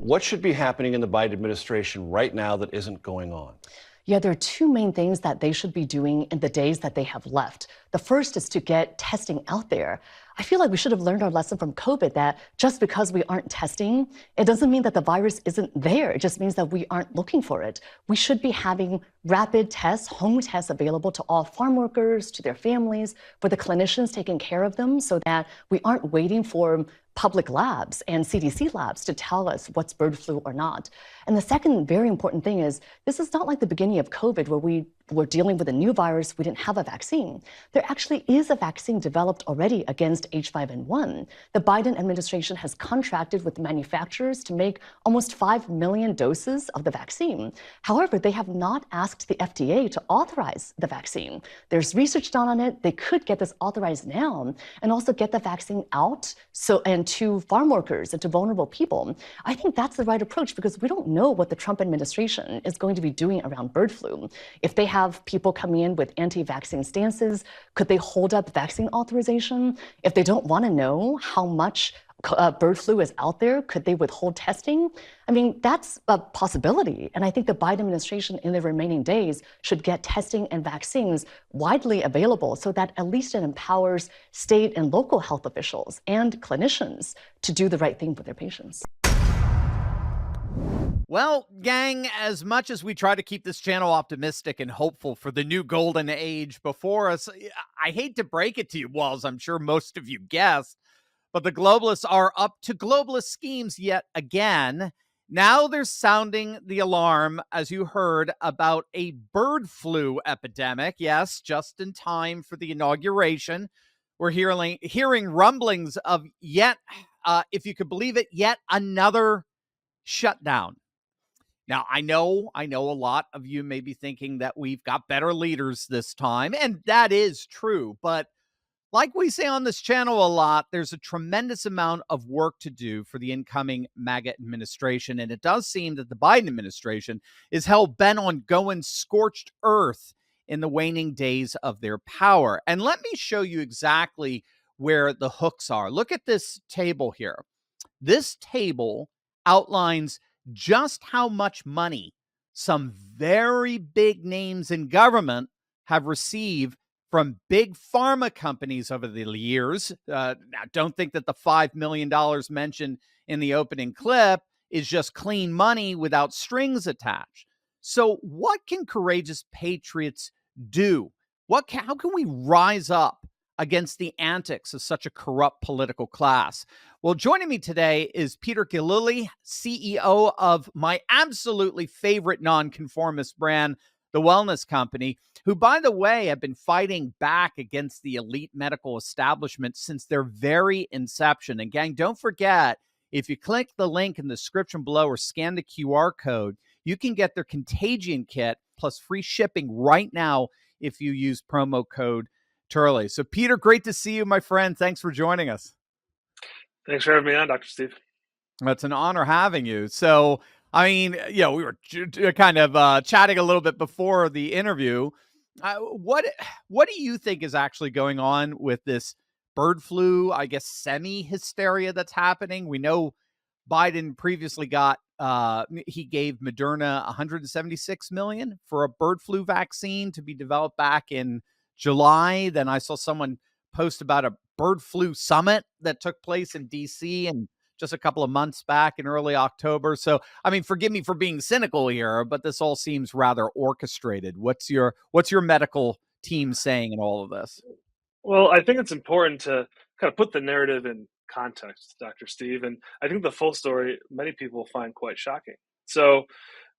What should be happening in the Biden administration right now that isn't going on? Yeah, there are two main things that they should be doing in the days that they have left. The first is to get testing out there. I feel like we should have learned our lesson from COVID that just because we aren't testing, it doesn't mean that the virus isn't there. It just means that we aren't looking for it. We should be having rapid tests, home tests available to all farm workers, to their families, for the clinicians taking care of them so that we aren't waiting for public labs and CDC labs to tell us what's bird flu or not. And the second very important thing is this is not like the beginning of COVID where we were dealing with a new virus, we didn't have a vaccine. There actually is a vaccine developed already against H5N1. The Biden administration has contracted with manufacturers to make almost 5 million doses of the vaccine. However, they have not asked the FDA to authorize the vaccine. There's research done on it. They could get this authorized now and also get the vaccine out and to farm workers and to vulnerable people. I think that's the right approach because we don't know what the Trump administration is going to be doing around bird flu. If they have people coming in with anti-vaccine stances, could they hold up vaccine authorization? If they don't want to know how much bird flu is out there, could they withhold testing? I mean, that's a possibility. And I think the Biden administration in the remaining days should get testing and vaccines widely available so that at least it empowers state and local health officials and clinicians to do the right thing for their patients. Well, gang, as much as we try to keep this channel optimistic and hopeful for the new golden age before us, I hate to break it to you, Walls, I'm sure most of you guessed, but the globalists are up to globalist schemes yet again. Now they're sounding the alarm, as you heard, about a bird flu epidemic. Yes, just in time for the inauguration. We're hearing rumblings of yet, if you could believe it, yet another shutdown. Now, I know a lot of you may be thinking that we've got better leaders this time, and that is true. But like we say on this channel a lot, there's a tremendous amount of work to do for the incoming MAGA administration. And it does seem that the Biden administration is hell-bent on going scorched earth in the waning days of their power. And let me show you exactly where the hooks are. Look at this table here. This table outlines just how much money some very big names in government have received from big pharma companies over the years. Now, don't think that the $5 million mentioned in the opening clip is just clean money without strings attached. So what can courageous patriots do? How can we rise up against the antics of such a corrupt political class? Well, joining me today is Peter Gillooly, CEO of my absolutely favorite nonconformist brand, The Wellness Company, who, by the way, have been fighting back against the elite medical establishment since their very inception. And gang, don't forget, if you click the link in the description below or scan the QR code, you can get their Contagion Kit plus free shipping right now if you use promo code Turley. So, Peter, great to see you, my friend. Thanks for joining us. Thanks for having me on, Dr. Steve. It's an honor having you. So, I mean, we were kind of chatting a little bit before the interview. What do you think is actually going on with this bird flu, I guess, semi-hysteria that's happening? We know Biden previously he gave Moderna $176 million for a bird flu vaccine to be developed back in July. Then I saw someone post about a bird flu summit that took place in DC and just a couple of months back in early October. So, I mean, forgive me for being cynical here, but this all seems rather orchestrated. What's your medical team saying in all of this? Well, I think it's important to kind of put the narrative in context, Dr. Steve. And I think the full story, many people find quite shocking. So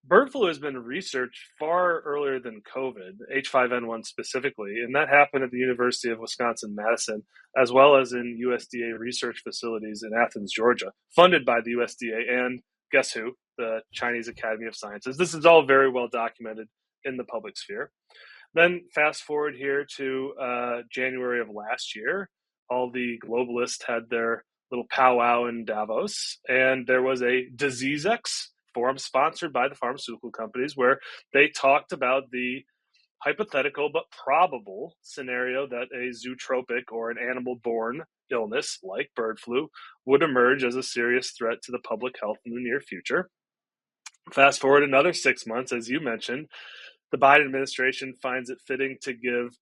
bird flu has been researched far earlier than COVID, H5N1 specifically, and that happened at the University of Wisconsin-Madison, as well as in USDA research facilities in Athens, Georgia, funded by the USDA and, guess who, the Chinese Academy of Sciences. This is all very well documented in the public sphere. Then fast forward here to January of last year, all the globalists had their little powwow in Davos, and there was a DiseaseX forum sponsored by the pharmaceutical companies where they talked about the hypothetical but probable scenario that a zootropic or an animal-borne illness like bird flu would emerge as a serious threat to the public health in the near future. Fast forward another 6 months, as you mentioned, the Biden administration finds it fitting to give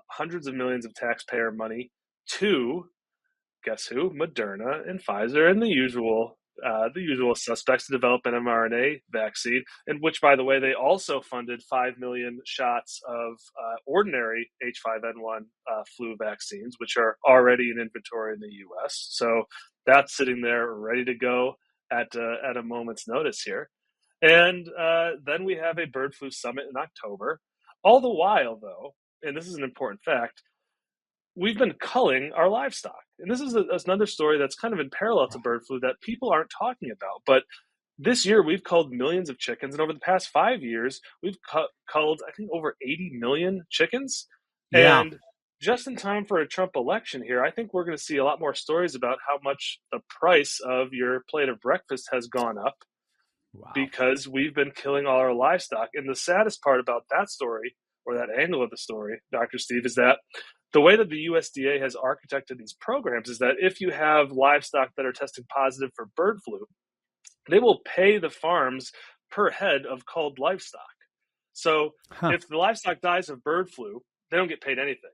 hundreds of millions of taxpayer money to, guess who? Moderna and Pfizer and the usual suspects to develop an mRNA vaccine, in which, by the way, they also funded 5 million shots of ordinary H5N1 flu vaccines, which are already in inventory in the U.S. So that's sitting there ready to go at a moment's notice here. And then we have a bird flu summit in October. All the while, though, and this is an important fact, we've been culling our livestock. And this is another story that's kind of in parallel to bird flu that people aren't talking about. But this year, we've culled millions of chickens. And over the past 5 years, we've culled, I think, over 80 million chickens. Yeah. And just in time for a Trump election here, I think we're going to see a lot more stories about how much the price of your plate of breakfast has gone up. Wow. Because we've been killing all our livestock. And the saddest part about that story, or that angle of the story, Dr. Steve, is that the way that the USDA has architected these programs is that if you have livestock that are testing positive for bird flu, they will pay the farms per head of culled livestock. So if the livestock dies of bird flu, they don't get paid anything.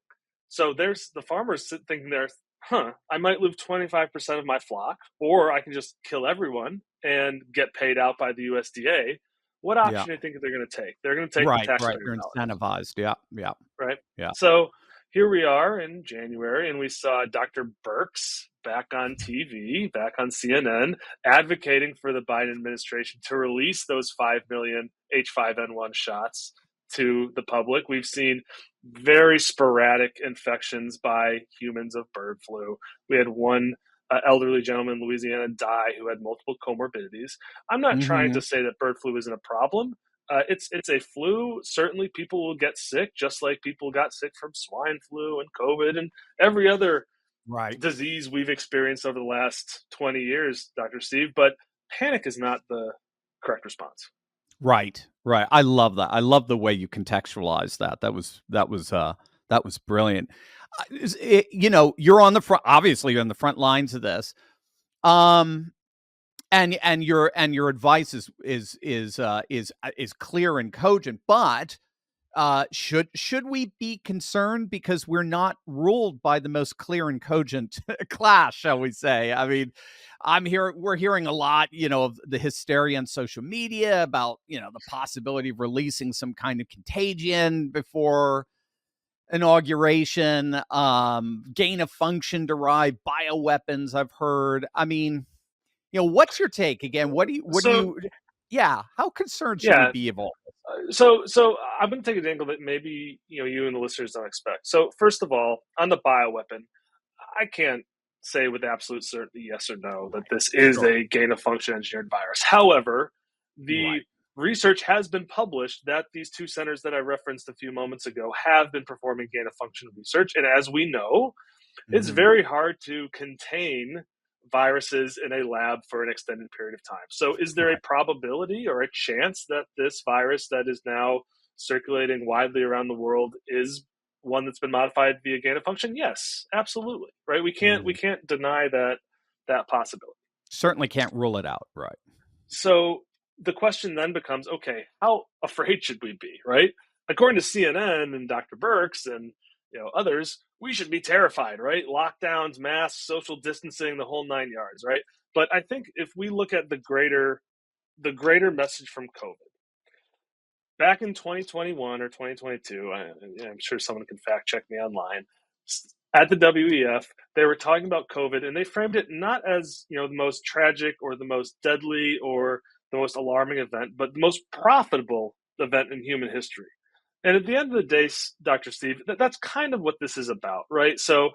So there's the farmers thinking there, I might lose 25% of my flock, or I can just kill everyone and get paid out by the USDA. What option do you think they're going to take? They're going to take the taxpayer They're dollars. incentivized. Yeah. Right? Yeah. So here we are in January, and we saw Dr. Birx back on TV, back on CNN, advocating for the Biden administration to release those 5 million H5N1 shots to the public. We've seen very sporadic infections by humans of bird flu. We had one elderly gentleman in Louisiana die who had multiple comorbidities. I'm not trying to say that bird flu isn't a problem. It's a flu. Certainly people will get sick, just like people got sick from swine flu and COVID and every other disease we've experienced over the last 20 years, Dr. Steve. But panic is not the correct response. Right. I love that. I love the way you contextualize that. That was brilliant. You're on the front. Obviously, you're on the front lines of this. And your advice is clear and cogent. But should we be concerned because we're not ruled by the most clear and cogent class, shall we say? I mean, we're hearing a lot, of the hysteria on social media about, the possibility of releasing some kind of contagion before inauguration, gain of function derived bioweapons, I've heard. I mean, what's your take again? How concerned should we be of all this? So I'm going to take an angle that maybe, you and the listeners don't expect. So first of all, on the bioweapon, I can't say with absolute certainty yes or no that this is a gain of function engineered virus. However, the research has been published that these two centers that I referenced a few moments ago have been performing gain of function research. And as we know, it's very hard to contain viruses in a lab for an extended period of time. So is there a probability or a chance that this virus that is now circulating widely around the world is one that's been modified via gain of function? Yes, absolutely. Right? We can't deny that possibility. Certainly can't rule it out. Right. So the question then becomes, okay, how afraid should we be? Right? According to CNN and Dr. Birx and others, we should be terrified, right? Lockdowns, masks, social distancing, the whole 9 yards, right? But I think if we look at the greater message from COVID, back in 2021 or 2022, I'm sure someone can fact check me online, at the WEF, they were talking about COVID, and they framed it not as the most tragic or the most deadly or the most alarming event, but the most profitable event in human history. And at the end of the day, Dr. Steve, that's kind of what this is about, right? So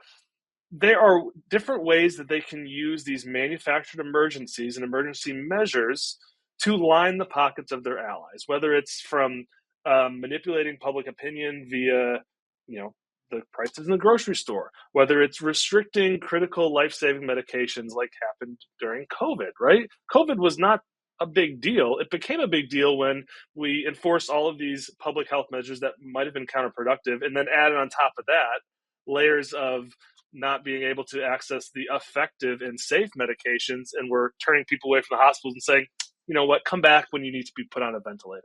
there are different ways that they can use these manufactured emergencies and emergency measures to line the pockets of their allies, whether it's from manipulating public opinion via, the prices in the grocery store, whether it's restricting critical life-saving medications like happened during COVID, right? COVID was not a big deal. It became a big deal when we enforced all of these public health measures that might have been counterproductive, and then added on top of that layers of not being able to access the effective and safe medications, and we're turning people away from the hospitals and saying, you know what, come back when you need to be put on a ventilator.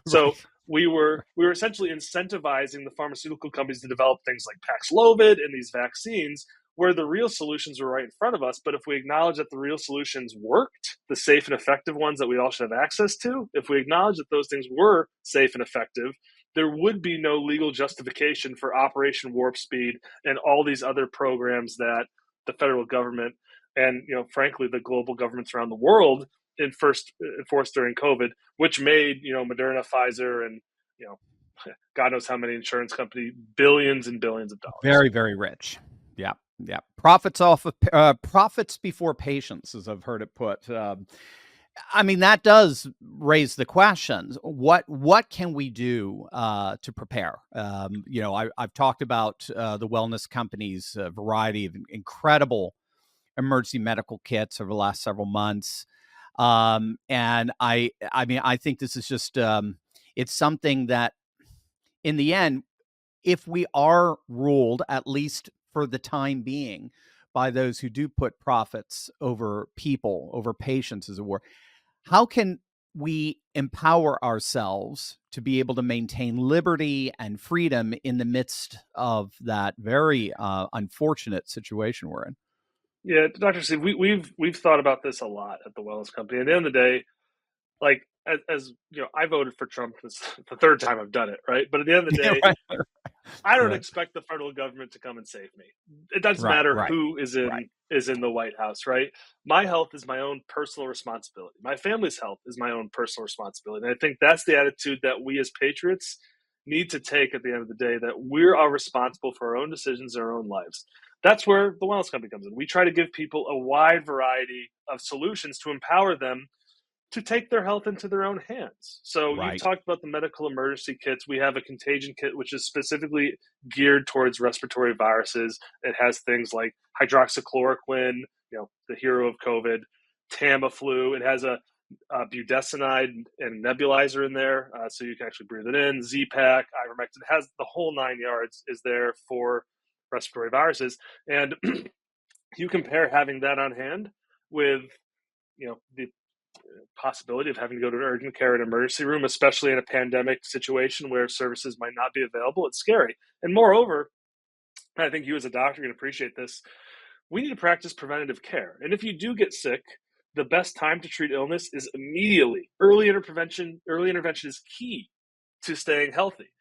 So Right. we were essentially incentivizing the pharmaceutical companies to develop things like Paxlovid and these vaccines, where the real solutions were right in front of us. But if we acknowledge that the real solutions worked, the safe and effective ones that we all should have access to, if we acknowledge that those things were safe and effective, there would be no legal justification for Operation Warp Speed and all these other programs that the federal government and, frankly, the global governments around the world enforced during COVID, which made, Moderna, Pfizer, and, you know, God knows how many insurance company billions and billions of dollars. Very, very rich. Yeah. Yeah. Profits off of profits before patients, as I've heard it put. I mean, that does raise the questions. What can we do to prepare? I've talked about the wellness companies, a variety of incredible emergency medical kits over the last several months. And I think this is just it's something that, in the end, if we are ruled, at least for the time being, by those who do put profits over people, over patients, as it were, how can we empower ourselves to be able to maintain liberty and freedom in the midst of that very unfortunate situation we're in? Yeah, Dr. Steve, we've thought about this a lot at the Wellness Company. At the end of the day, like as I voted for Trump. This the third time I've done it, right? But at the end of the Yeah, day, right, I don't right, expect the federal government to come and save me. It doesn't right, matter right, who right. is in the White House, right? My health is my own personal responsibility. My family's health is my own personal responsibility. And I think that's the attitude that we as patriots need to take at the end of the day, that we are responsible for our own decisions and our own lives. That's where the Wellness Company comes in. We try to give people a wide variety of solutions to empower them to take their health into their own hands. So you Right. talked about the medical emergency kits. We have a contagion kit, which is specifically geared towards respiratory viruses. It has things like hydroxychloroquine, the hero of COVID, Tamiflu. It has a budesonide and nebulizer in there, so you can actually breathe it in. Z-Pak, ivermectin. It has the whole 9 yards is there for respiratory viruses. And you compare having that on hand with, the possibility of having to go to an urgent care and emergency room, especially in a pandemic situation where services might not be available. It's scary. And moreover, I think you as a doctor can appreciate this. We need to practice preventative care. And if you do get sick, the best time to treat illness is immediately. Early intervention is key to staying healthy.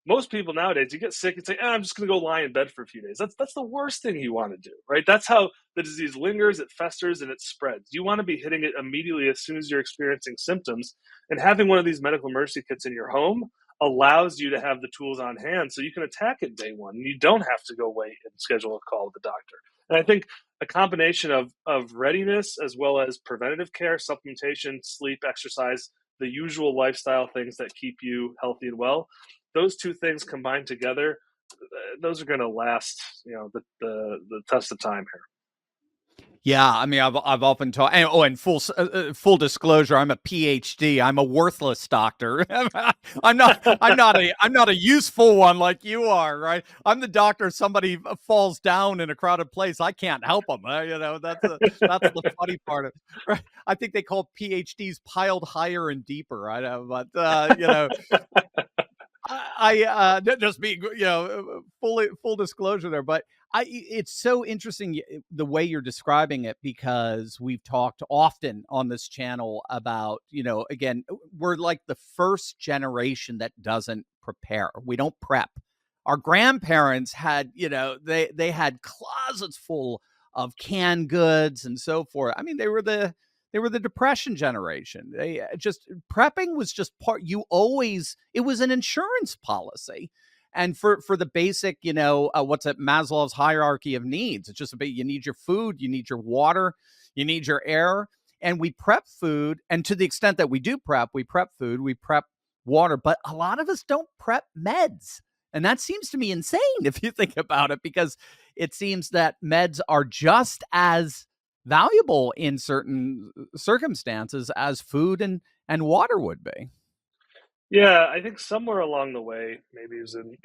Most people nowadays, you get sick and say, I'm just going to go lie in bed for a few days. That's the worst thing you want to do, right? That's how the disease lingers, it festers, and it spreads. You want to be hitting it immediately as soon as you're experiencing symptoms. And having one of these medical emergency kits in your home allows you to have the tools on hand so you can attack it day one. You don't have to go wait and schedule a call with the doctor. And I think a combination of readiness as well as preventative care, supplementation, sleep, exercise, the usual lifestyle things that keep you healthy and well, those two things combined together, those are going to last, the test of time here. Yeah, I mean, I've often taught. And full disclosure, I'm a PhD. I'm a worthless doctor. I'm not a useful one like you are, right? I'm the doctor. Somebody falls down in a crowded place, I can't help them. That's the funny part of. Right? I think they call PhDs piled higher and deeper. I know, but just being, full disclosure there, but it's so interesting the way you're describing it, because we've talked often on this channel about, again, we're like the first generation that doesn't prepare. We don't prep. Our grandparents had, they had closets full of canned goods and so forth. I mean, they were the depression generation. They just prepping was just part. It was an insurance policy. And for the basic, what's it, Maslow's hierarchy of needs. It's just about, you need your food, you need your water, you need your air. And we prep food. And to the extent that we do prep, we prep food, we prep water, but a lot of us don't prep meds. And that seems to me insane if you think about it, because it seems that meds are just as valuable in certain circumstances as food and water would be. Yeah, I think somewhere along the way, maybe it was in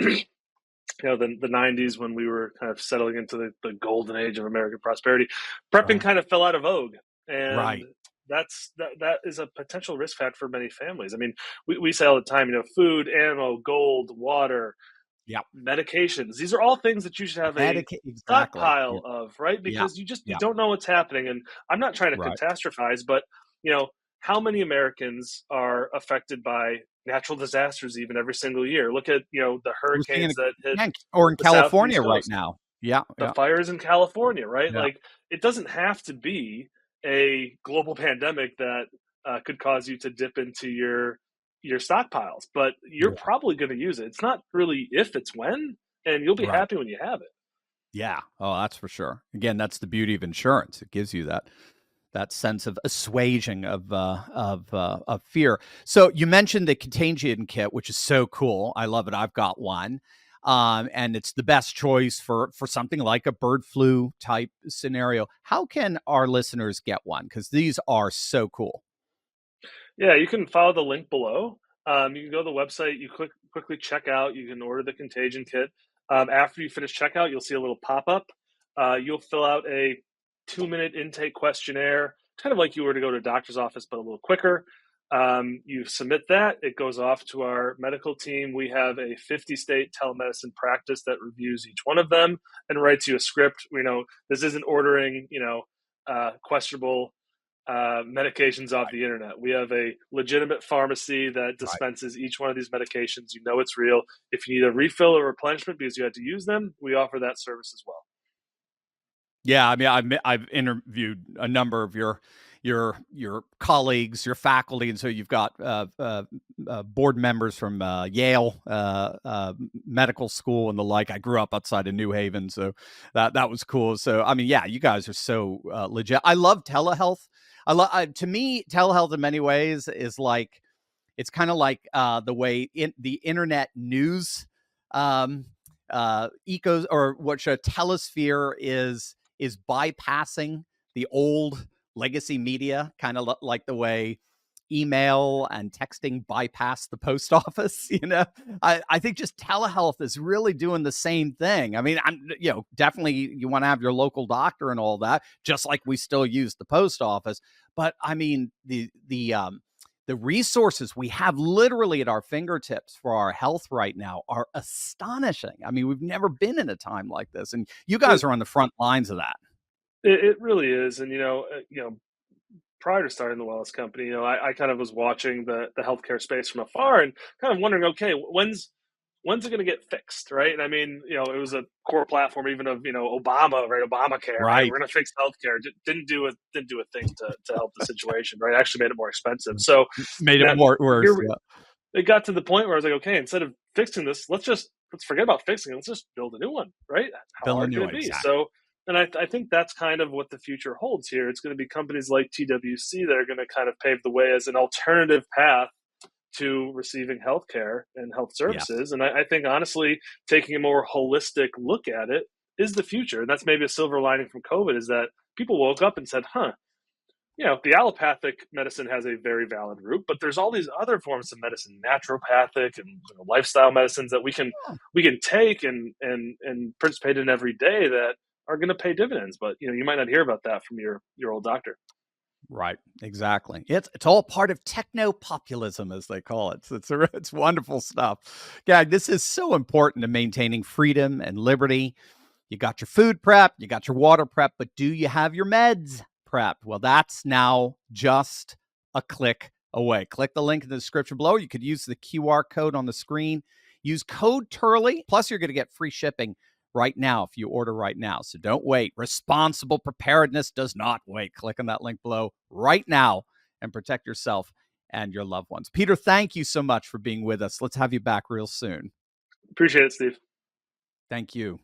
the 90s when we were kind of settling into the golden age of American prosperity, prepping Right. kind of fell out of vogue. And Right. that is a potential risk factor for many families. I mean, we say all the time, food, ammo, gold, water, Yep. medications. These are all things that you should have a Exactly. stockpile Yeah. of, right? Yeah. Because you Yeah. don't know what's happening. And I'm not trying to Right. catastrophize, but you know, how many Americans are affected by natural disasters even every single year? Look at, the We're seeing hurricanes it that hit or in the southeast California right coast, now. Yeah. the Yeah. fires in California, right? Yeah. Like, it doesn't have to be a global pandemic that could cause you to dip into your stockpiles, but you're Yeah. probably going to use it. It's not really if, it's when, and you'll be Right. happy when you have it. Yeah. Oh, that's for sure. Again, that's the beauty of insurance. It gives you that sense of assuaging of fear. So you mentioned the contagion kit, which is so cool. I love it. I've got one, and it's the best choice for something like a bird flu type scenario. How can our listeners get one? Because these are so cool. Yeah, you can follow the link below. You can go to the website, you quickly check out, you can order the contagion kit. After you finish checkout, you'll see a little pop up. You'll fill out a 2-minute intake questionnaire, kind of like you were to go to a doctor's office, but a little quicker. You submit that, it goes off to our medical team. We have a 50-state telemedicine practice that reviews each one of them and writes you a script. This isn't ordering, questionable medications off the internet. We have a legitimate pharmacy that Right. dispenses each one of these medications. It's real. If you need a refill or replenishment because you had to use them, we offer that service as well. Yeah, I mean, I've interviewed a number of your colleagues, your faculty, and so you've got board members from Yale Medical School and the like. I grew up outside of New Haven, so that was cool. So I mean, yeah, you guys are so legit. I love telehealth. To me, telehealth in many ways is like it's kind of like the way the internet news ecos or what a telesphere is bypassing the old legacy media, kind of like the way email and texting bypass the post office. I think just telehealth is really doing the same thing. I mean, definitely you want to have your local doctor and all that, just like we still use the post office. But I mean, the resources we have literally at our fingertips for our health right now are astonishing. I mean, we've never been in a time like this, and you guys It, are on the front lines of that. it really is. And prior to starting the wellness company, I kind of was watching the healthcare space from afar and kind of wondering, okay, when's it going to get fixed, right? And I mean, it was a core platform even of Obama, right? Obamacare, right? Right. We're going to fix healthcare. Didn't do a thing to help the situation, right? Actually made it more expensive. So Made it now more worse. here Yeah. it got to the point where I was like, okay, instead of fixing this, let's forget about fixing it. Let's just build a new one, right? How Bill hard can knew it it be? exactly. So, and I think that's kind of what the future holds here. It's going to be companies like TWC that are going to kind of pave the way as an alternative path to receiving healthcare and health Yes. services. And I think honestly, taking a more holistic look at it is the future. And that's maybe a silver lining from COVID is that people woke up and said, the allopathic medicine has a very valid root, but there's all these other forms of medicine, naturopathic and lifestyle medicines that we can take and participate in every day that are going to pay dividends. But you might not hear about that from your old doctor. Right. Exactly. It's all part of techno-populism, as they call it. So it's wonderful stuff. Yeah, this is so important to maintaining freedom and liberty. You got your food prep, you got your water prep, but do you have your meds prepped? Well, that's now just a click away. Click the link in the description below. You could use the QR code on the screen. Use code Turley. Plus, you're going to get free shipping right now if you order right now. So don't wait. Responsible preparedness does not wait. Click on that link below right now and protect yourself and your loved ones. Peter, thank you so much for being with us. Let's have you back real soon. Appreciate it, Steve. Thank you.